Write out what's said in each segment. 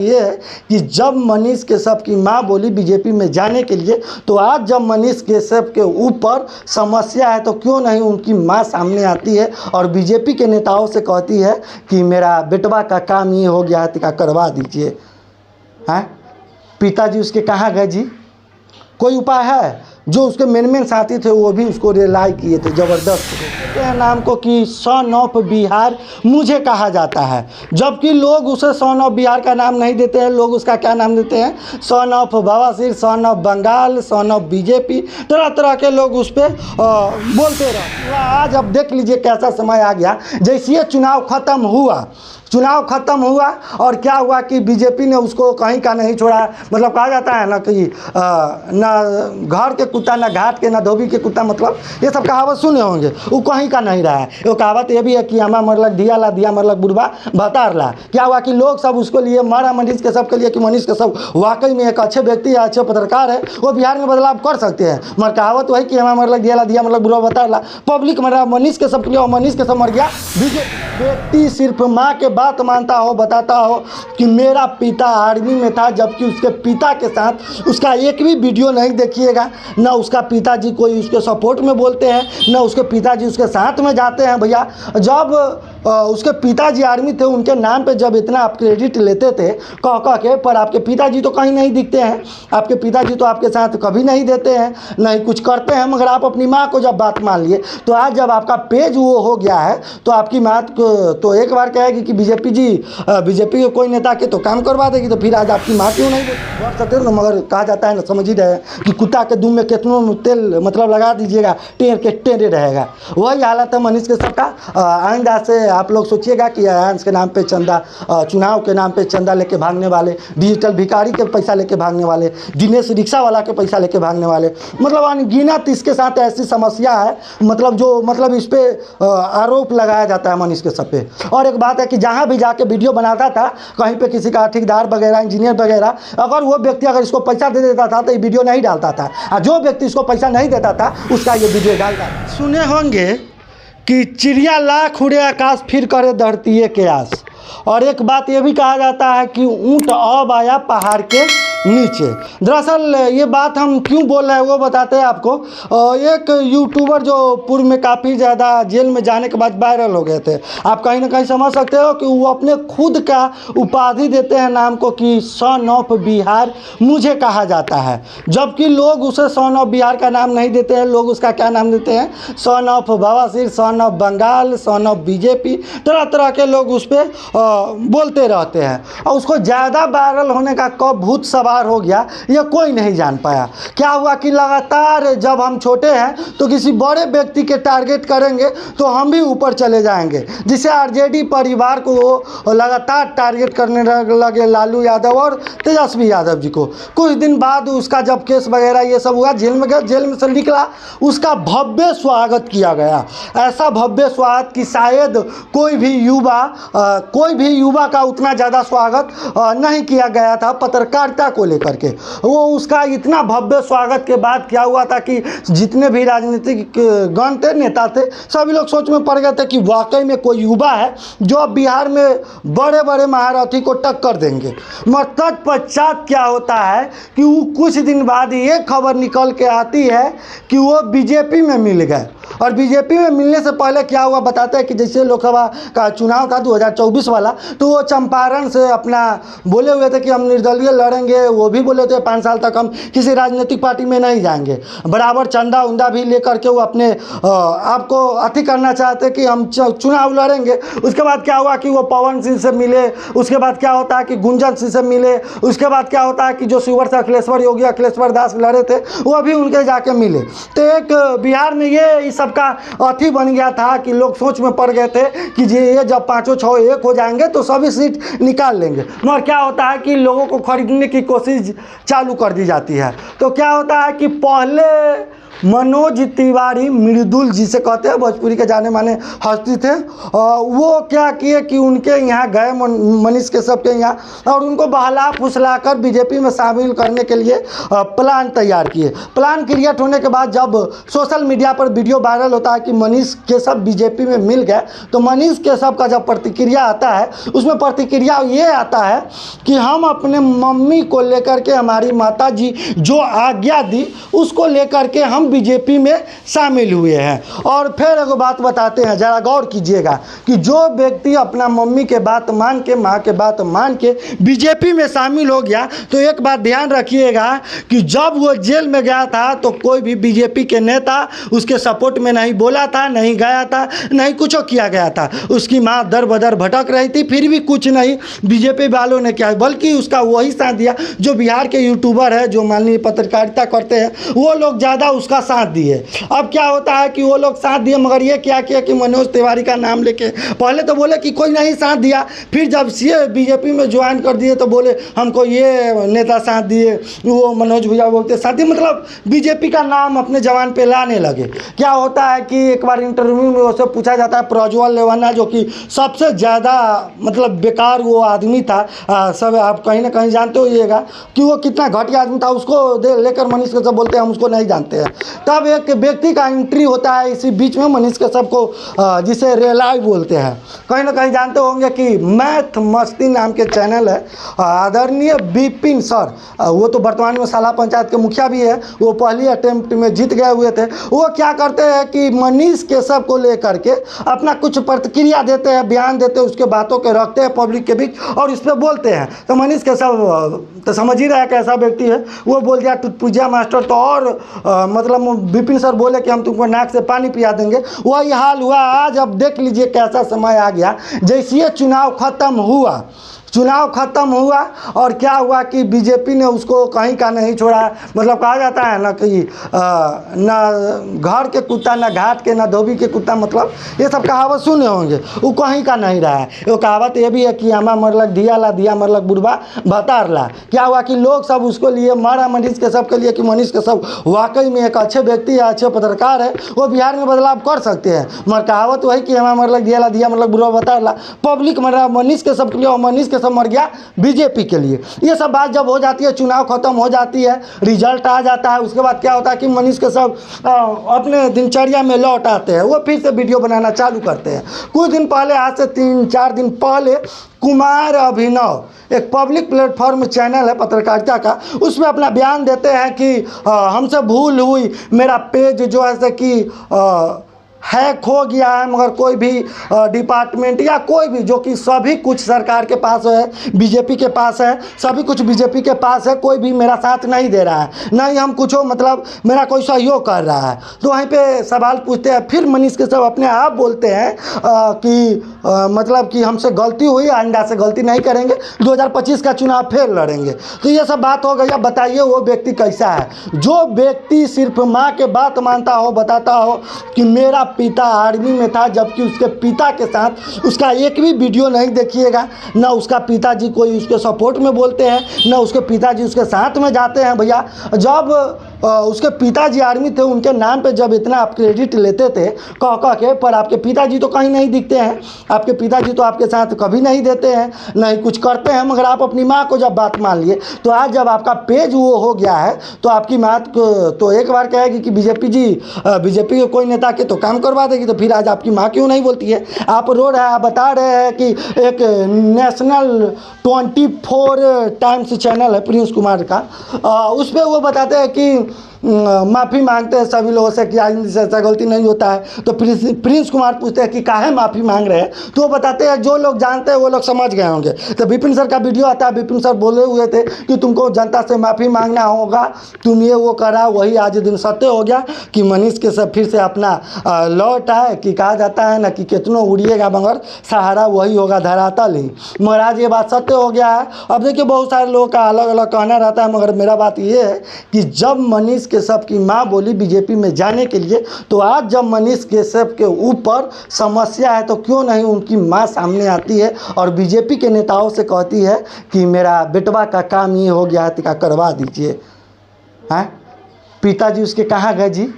ये है कि जब मनीष कश्यप की मां बोली बीजेपी में जाने के लिए, तो आज जब मनीष कश्यप के ऊपर समस्या है तो क्यों नहीं उनकी मां सामने आती है और बीजेपी के नेताओं से कहती है कि मेरा बेटवा का काम ये हो गया है तो क्या करवा दीजिए। हैं, पिताजी उसके कहाँ गए जी? कोई उपाय है? जो उसके मेन साथी थे वो भी उसको रिलाई किए थे ज़बरदस्त नाम को कि सन ऑफ बिहार मुझे कहा जाता है, जबकि लोग उसे सन ऑफ बिहार का नाम नहीं देते हैं। लोग उसका क्या नाम देते हैं? सन ऑफ बवासीर, son of Bengal, son of BJP, तरह तरह के लोग उस पर बोलते रहे। आज अब देख लीजिए कैसा समय आ गया। जैसे ये चुनाव ख़त्म हुआ और क्या हुआ कि बीजेपी ने उसको कहीं का नहीं छोड़ा। मतलब कहा जाता है ना कि न घर के कुत्ता, न घाट के, न धोबी के कुत्ता, मतलब ये सब कहावत सुने होंगे, वो कहीं का नहीं रहा है। वो कहावत ये भी है कि अमा मरलक दिया ला, दिया मरलक बुढ़वा भतार ला। क्या हुआ कि लोग सब उसको लिए मारा मनीष कश्यप के लिए कि मनीष कश्यप वाकई में एक अच्छे व्यक्ति है, अच्छे पत्रकार है, वो बिहार में बदलाव कर सकते हैं। मगर कहावत वही कि अमा मरलक दिया ला, दिया मरलक बुढ़वा भतार ला। पब्लिक मरा मनीष कश्यप के लिए और मनीष कश्यप मर गया। व्यक्ति सिर्फ माँ के बात मानता हो, बताता हो कि मेरा पिता आर्मी में था, जबकि उसके पिता के साथ उसका एक भी वीडियो नहीं देखिएगा। ना उसका पिताजी कोई उसके सपोर्ट में बोलते हैं, ना उसके पिताजी उसके साथ में जाते हैं। भैया जब उसके पिताजी आर्मी थे, उनके नाम पे जब इतना आप क्रेडिट लेते थे कह के, पर आपके पिताजी तो कहीं नहीं दिखते हैं। आपके पिताजी तो आपके साथ कभी नहीं देते हैं, नहीं कुछ करते हैं। मगर आप अपनी माँ को जब बात मान लिए, तो आज जब आपका पेज वो हो गया है तो आपकी माँ तो एक बार कहेगी कि बीजेपी के कोई नेता के तो काम करवा देगी, तो फिर आज आपकी माँ क्यों नहीं बढ़ सकते ना। मगर कहा जाता है ना, समझ ही रहे कि कुत्ता के दुम में कितनों तेल मतलब लगा दीजिएगा, टेर के टेरे रहेगा। वही हालत है मनीष कश्यप का। आइंदा से आप लोग सोचिएगा कि आयांस के नाम पे चंदा, चुनाव के नाम पे चंदा लेके भागने वाले, डिजिटल भिखारी के पैसा लेके भागने वाले, दिनेश रिक्शा वाला के पैसा लेके भागने वाले, मतलब अनगिनत इसके साथ ऐसी समस्या है। मतलब जो मतलब इस पर आरोप लगाया जाता है मनीष कश्यप पे। और एक बात है कि जहाँ भी जाके वीडियो बनाता था, कहीं पे किसी का ठेकेदार वगैरह, इंजीनियर वगैरह, अगर वो व्यक्ति अगर इसको पैसा दे देता था तो ये वीडियो नहीं डालता था, और जो व्यक्ति इसको पैसा नहीं देता था उसका ये वीडियो डालता। सुने होंगे कि चिड़िया लाख उड़े आकाश, फिर करे धरती के आस। और एक बात ये भी कहा जाता है कि ऊँट अब आया पहाड़ के नीचे। दरअसल ये बात हम क्यों बोल रहे हैं वो बताते हैं आपको। एक यूट्यूबर जो पूर्व में काफ़ी ज़्यादा जेल में जाने के बाद वायरल हो गए थे, आप कहीं ना कहीं समझ सकते हो कि वो अपने खुद का उपाधि देते हैं नाम को कि सन ऑफ बिहार मुझे कहा जाता है, जबकि लोग उसे सन ऑफ बिहार का नाम नहीं देते हैं। लोग उसका क्या नाम देते हैं? सन ऑफ बवासीर, son of Bengal, son of BJP, तरह तरह के लोग उस पर बोलते रहते हैं। और उसको ज़्यादा वायरल होने का कब भूत सवार हो गया ये कोई नहीं जान पाया। क्या हुआ कि लगातार जब हम छोटे हैं तो किसी बड़े व्यक्ति के टारगेट करेंगे तो हम भी ऊपर चले जाएंगे, जिससे आरजेडी परिवार को लगातार टारगेट करने लगे लालू यादव और तेजस्वी यादव जी को। कुछ दिन बाद उसका जब केस वगैरह ये सब हुआ, जेल में गया, जेल में से निकला, उसका भव्य स्वागत किया गया। ऐसा भव्य स्वागत कि शायद कोई भी युवा का उतना ज़्यादा स्वागत नहीं किया गया था पत्रकारिता को लेकर के। वो उसका इतना भव्य स्वागत के बाद क्या हुआ था कि जितने भी राजनीतिक गण थे, नेता थे, सभी लोग सोच में पड़ गए थे कि वाकई में कोई युवा है जो अब बिहार में बड़े बड़े महारथी को टक्कर देंगे। मगर तत्पश्चात क्या होता है कि वो कुछ दिन बाद ये खबर निकल के आती है कि वो बीजेपी में मिल गए। और बीजेपी में मिलने से पहले क्या हुआ बताते हैं कि जैसे लोकसभा का चुनाव था 2024 वाला, तो वो चंपारण से अपना बोले हुए थे कि हम निर्दलीय लड़ेंगे। वो भी बोले थे 5 साल तक हम किसी राजनीतिक पार्टी में नहीं जाएंगे। बराबर चंदा उंदा भी लेकर के वो अपने आपको अति करना चाहते कि हम चुनाव लड़ेंगे। उसके बाद क्या हुआ कि वो पवन सिंह से मिले। उसके बाद क्या होता है कि गुंजन सिंह से मिले। उसके बाद क्या होता है कि जो शिवर से अखिलेश्वर योगी, अखिलेश्वर दास लड़े थे, वो भी उनके जाके मिले। तो एक बिहार में ये इस सबका अथी बन गया था कि लोग सोच में पड़ गए थे कि ये जब 5-6 एक हो जाएंगे तो सभी सीट निकाल लेंगे। मगर क्या होता है कि लोगों को खरीदने की कोशिश चालू कर दी जाती है। तो क्या होता है कि पहले मनोज तिवारी मृदुल जिसे कहते हैं, भोजपुरी के जाने माने हस्ती थे। वो क्या किए कि उनके यहाँ गए मनीष कश्यप के यहाँ और उनको बहला फुसला कर बीजेपी में शामिल करने के लिए प्लान तैयार किए। प्लान क्रिएट होने के बाद जब सोशल मीडिया पर वीडियो वायरल होता है कि मनीष कश्यप बीजेपी में मिल गए, तो मनीष कश्यप का जब प्रतिक्रिया आता है उसमें प्रतिक्रिया ये आता है कि हम अपने मम्मी को लेकर के, हमारी माता जी जो आज्ञा दी उसको लेकर के हम बीजेपी में शामिल हुए हैं। और फिर एक बात बताते हैं, ज़रा गौर कीजिएगा कि जो व्यक्ति अपना मम्मी के बात मान के, माँ के बात मान के बीजेपी में शामिल हो गया, तो एक बात ध्यान रखिएगा कि जब वो जेल में गया था तो कोई भी बीजेपी के नेता उसके सपोर्ट में नहीं बोला था, नहीं गया था, नहीं कुछ किया गया था। उसकी माँ दर बदर भटक रही थी, फिर भी कुछ नहीं बीजेपी वालों ने किया, बल्कि उसका वही साथ दिया जो बिहार के यूट्यूबर है, जो माननीय पत्रकारिता करते हैं, वो लोग ज़्यादा उसका साथ दिए। अब क्या होता है कि वो लोग साथ दिए, मगर ये क्या किया कि मनोज तिवारी का नाम लेके पहले तो बोले कि कोई नहीं साथ दिया, फिर जब ये बीजेपी में ज्वाइन कर दिए तो बोले हमको ये नेता साथ दिए, वो मनोज भैया बोलते साथ दिए, मतलब बीजेपी का नाम अपने जवान पे लाने लगे। क्या होता है कि एक बार इंटरव्यू में उससे पूछा जाता है, प्रज्वल लेवाना जो कि सबसे ज़्यादा मतलब बेकार वो आदमी था, सब आप कहीं ना कहीं जानते होइएगा कि वो कितना घटिया आदमी था, उसको लेकर मनीष कश्यप बोलते हैं हम उसको नहीं जानते हैं। तब एक व्यक्ति का एंट्री होता है इसी बीच में मनीष कश्यप को, जिसे रेलाई बोलते हैं, कहीं ना कहीं जानते होंगे कि मैथ मस्ती नाम के चैनल है, आदरणीय विपिन सर, वो तो वर्तमान में साला पंचायत के मुखिया भी है, वो पहली अटेम्प्ट में जीत गए हुए थे। वो क्या करते हैं कि मनीष कश्यप को लेकर के अपना कुछ प्रतिक्रिया देते हैं, बयान देते हैं, उसके बातों के रखते हैं पब्लिक के बीच और इस पर बोलते हैं। तो मनीष कश्यप तो समझ ही रहा है कैसा व्यक्ति है, वो बोल दिया टूटपूजा मास्टर, तो और मतलब विपिन सर बोले कि हम तुमको नाक से पानी पिया देंगे। वही हाल हुआ आज। अब देख लीजिए कैसा समय आ गया। जैसे ये चुनाव खत्म हुआ और क्या हुआ कि बीजेपी ने उसको कहीं का नहीं छोड़ा। मतलब कहा जाता है ना कि ना घर के कुत्ता, ना घाट के, ना धोबी के कुत्ता, मतलब ये सब कहावत सुने होंगे, वो कहीं का नहीं रहा है। वो कहावत ये भी है कि आमा मरलक दिया ला, दिया मरलक बुढ़वा भतार ला। क्या हुआ कि लोग सब उसको लिए मारा मनीष कश्यप के लिए कि मनीष कश्यप वाकई में एक अच्छे व्यक्ति है, अच्छे पत्रकार है, वो बिहार में बदलाव कर सकते हैं। मगर कहावत वही कि आमा मरलक दिया ला, दिया मरलक बुढ़वा भतार ला। पब्लिक मर रहा मनीष कश्यप के लिए और मनीष कश्यप मर गया बीजेपी के लिए। ये सब बात जब हो जाती है, चुनाव खत्म हो जाती है, रिजल्ट आ जाता है, उसके बाद क्या होता है कि मनीष कश्यप अपने दिनचर्या में लौट आते हैं। वो फिर से वीडियो बनाना चालू करते हैं। कुछ दिन पहले, आज से 3-4 दिन पहले, कुमार अभिनव एक पब्लिक प्लेटफॉर्म चैनल है पत्रकारिता का, उसमें अपना बयान देते हैं कि हमसे भूल हुई, मेरा पेज जो है कि हैक हो गया है, मगर कोई भी डिपार्टमेंट या कोई भी, जो कि सभी कुछ सरकार के पास है, बीजेपी के पास है, सभी कुछ बीजेपी के पास है, कोई भी मेरा साथ नहीं दे रहा है, नहीं हम कुछ मतलब मेरा कोई सहयोग कर रहा है। तो वहीं पे सवाल पूछते हैं। फिर मनीष कश्यप अपने आप बोलते हैं कि मतलब कि हमसे गलती हुई, आइंदा से गलती नहीं करेंगे, 2025 का चुनाव फिर लड़ेंगे। तो ये सब बात हो गई। अब बताइए वो व्यक्ति कैसा है? जो व्यक्ति सिर्फ माँ के बात मानता हो, बताता हो कि मेरा पिता आर्मी में था, जबकि उसके पिता के साथ उसका एक भी वीडियो नहीं देखिएगा, ना उसका पिताजी कोई उसके सपोर्ट में बोलते हैं, ना उसके पिताजी उसके साथ में जाते हैं। भैया जब उसके पिताजी आर्मी थे, उनके नाम पे जब इतना आप क्रेडिट लेते थे कह के, पर आपके पिताजी तो कहीं नहीं दिखते हैं। आपके पिताजी तो आपके साथ कभी नहीं देते हैं, नहीं कुछ करते हैं। मगर आप अपनी माँ को जब बात मान लिए, तो आज जब आपका पेज वो हो गया है, तो आपकी माँ तो एक बार कहेगी कि बीजेपी के कोई नेता के तो काम करवा देगी, तो फिर आज आपकी माँ क्यों नहीं बोलती है? आप रो रहे हैं, आप बता रहे हैं कि एक नेशनल 24 टाइम्स चैनल है प्रिंस कुमार का, उस पर वो बताते हैं कि माफ़ी मांगते हैं सभी लोगों से कि आइंदा से ऐसा गलती नहीं होता है। तो प्रिंस कुमार पूछते हैं कि काहे माफ़ी मांग रहे हैं, तो वो बताते हैं जो लोग जानते हैं वो लोग समझ गए होंगे। तो विपिन सर का वीडियो आता है, विपिन सर बोले हुए थे कि तुमको जनता से माफ़ी मांगना होगा, तुम ये वो करा, वही आज दिन सत्य हो गया कि मनीष के सब फिर से अपना लौट आए। कि कहा जाता है ना कि कितनों उड़िएगा मगर सहारा वही होगा धरातल ही। मगर आज ये बात सत्य हो गया है। अब देखिए बहुत सारे लोगों का अलग अलग कहना रहता है, मगर मेरा बात ये है कि जब मनीष कश्यप की मां बोली बीजेपी में जाने के लिए, तो आज जब मनीष कश्यप के ऊपर समस्या है, तो क्यों नहीं उनकी मां सामने आती है और बीजेपी के नेताओं से कहती है कि मेरा बेटवा का काम ये हो गया है, तो क्या करवा दीजिए। हैं पिताजी उसके कहाँ गए जी?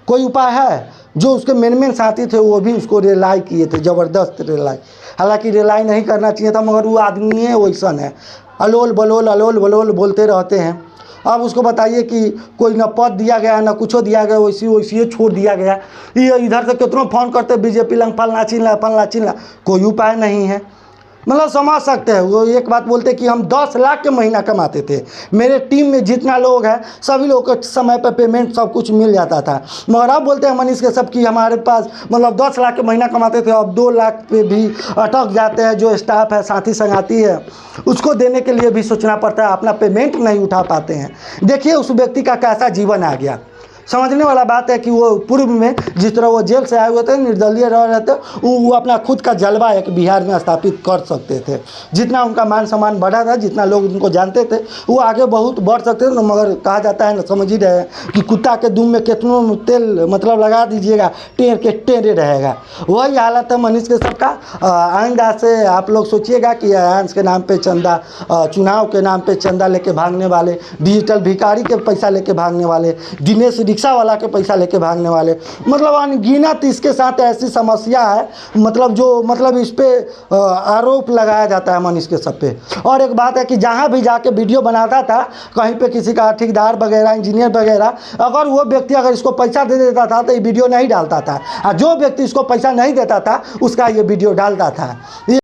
कोई उपाय है? जो उसके मेन साथी थे वो भी उसको रिलाई किए थे, ज़बरदस्त रिलाई। हालांकि रिलाई नहीं करना चाहिए था, मगर वो आदमी है वैसन है, अलोल बलोल बोलते रहते हैं। अब उसको बताइए कि कोई ना पद दिया गया ना कुछ दिया गया, वैसे छोड़ दिया गया। ये इधर से कितनों फ़ोन करते बीजेपी लंग फलना चिल्ला, कोई उपाय नहीं है। मतलब समझ सकते हैं, वो एक बात बोलते कि हम 10 लाख के महीना कमाते थे, मेरे टीम में जितना लोग हैं सभी लोग को समय पर पेमेंट सब कुछ मिल जाता था। मगर अब बोलते हैं मनीष कश्यप कि हमारे पास मतलब 10 लाख के महीना कमाते थे, अब 2 लाख पे भी अटक जाते हैं। जो स्टाफ है, साथी संगाती है, उसको देने के लिए भी सोचना पड़ता है, अपना पेमेंट नहीं उठा पाते हैं। देखिए उस व्यक्ति का कैसा जीवन आ गया। समझने वाला बात है कि वो पूर्व में जिस तरह वो जेल से आए हुए थे, निर्दलीय रह रहे थे, वो अपना खुद का जलवा एक बिहार में स्थापित कर सकते थे। जितना उनका मान सम्मान बढ़ा था, जितना लोग उनको जानते थे, वो आगे बहुत बढ़ सकते थे। मगर कहा जाता है ना, समझ ही रहे हैं कि कुत्ता के दुम में कितनों तेल मतलब लगा दीजिएगा, टेर के टेरे रहेगा। वही हालत है मनीष कश्यप का। आइंदा से आप लोग सोचिएगा कि आयांश के नाम पे चंदा, चुनाव के नाम पे चंदा लेके भागने वाले, डिजिटल भिखारी के पैसा लेके भागने वाले, दिनेश रिक्शा वाला के पैसा लेके भागने वाले, मतलब अनगिनत इसके साथ ऐसी समस्या है। मतलब जो मतलब इस पे आरोप लगाया जाता है मनीष कश्यप पे। और एक बात है कि जहाँ भी जाके वीडियो बनाता था, कहीं पे किसी का ठेकेदार वगैरह, इंजीनियर वगैरह, अगर वो व्यक्ति अगर इसको पैसा दे देता था तो ये वीडियो नहीं डालता था, और जो व्यक्ति इसको पैसा नहीं देता था उसका ये वीडियो डालता था।